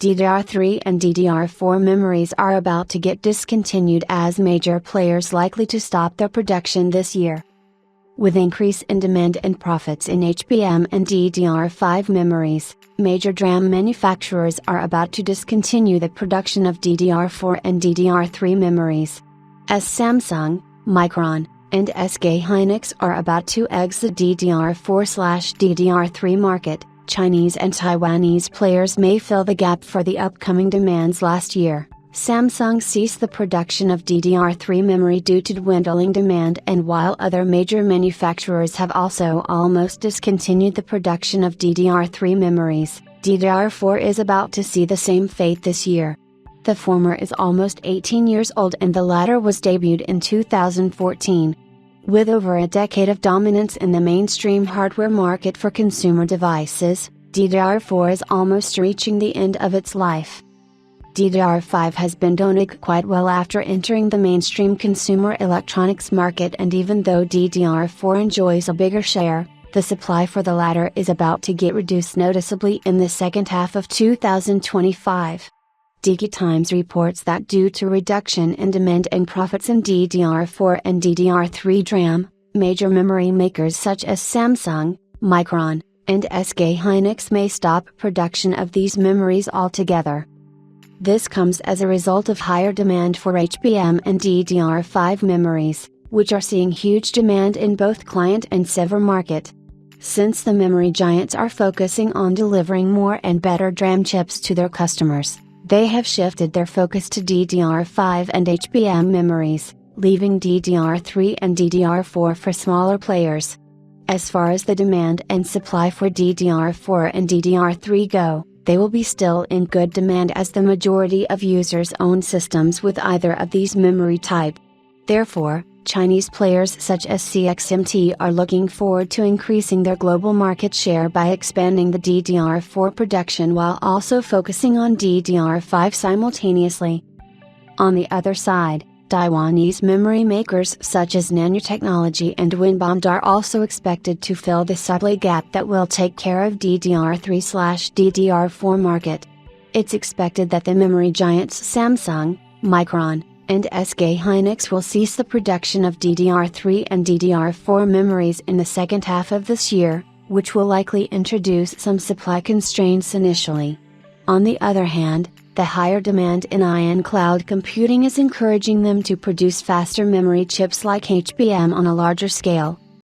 DDR3 and DDR4 memories are about to get discontinued as major players likely to stop their production this year. With increase in demand and profits in HBM and DDR5 memories, major DRAM manufacturers are about to discontinue the production of DDR4 and DDR3 memories. As Samsung, Micron, and SK Hynix are about to exit DDR4/DDR3 market, Chinese and Taiwanese players may fill the gap for the upcoming demands. Last year, Samsung ceased the production of DDR3 memory due to dwindling demand, and while other major manufacturers have also almost discontinued the production of DDR3 memories, DDR4 is about to see the same fate this year. The former is almost 18 years old and the latter was debuted in 2014. With over a decade of dominance in the mainstream hardware market for consumer devices, DDR4 is almost reaching the end of its life. DDR5 has been doing quite well after entering the mainstream consumer electronics market, and even though DDR4 enjoys a bigger share, the supply for the latter is about to get reduced noticeably in the second half of 2025. DigiTimes reports that due to reduction in demand and profits in DDR4 and DDR3 DRAM, major memory makers such as Samsung, Micron, and SK Hynix may stop production of these memories altogether. This comes as a result of higher demand for HBM and DDR5 memories, which are seeing huge demand in both client and server market. Since the memory giants are focusing on delivering more and better DRAM chips to their customers, they have shifted their focus to DDR5 and HBM memories, leaving DDR3 and DDR4 for smaller players. As far as the demand and supply for DDR4 and DDR3 go, they will be still in good demand as the majority of users own systems with either of these memory type. Therefore, Chinese players such as CXMT are looking forward to increasing their global market share by expanding the DDR4 production while also focusing on DDR5 simultaneously. On the other side, Taiwanese memory makers such as Nanotechnology and Winbond are also expected to fill the supply gap that will take care of DDR3/DDR4 market. It's expected that the memory giants Samsung, Micron, and SK Hynix will cease the production of DDR3 and DDR4 memories in the second half of this year, which will likely introduce some supply constraints initially. On the other hand, the higher demand in IN cloud computing is encouraging them to produce faster memory chips like HBM on a larger scale.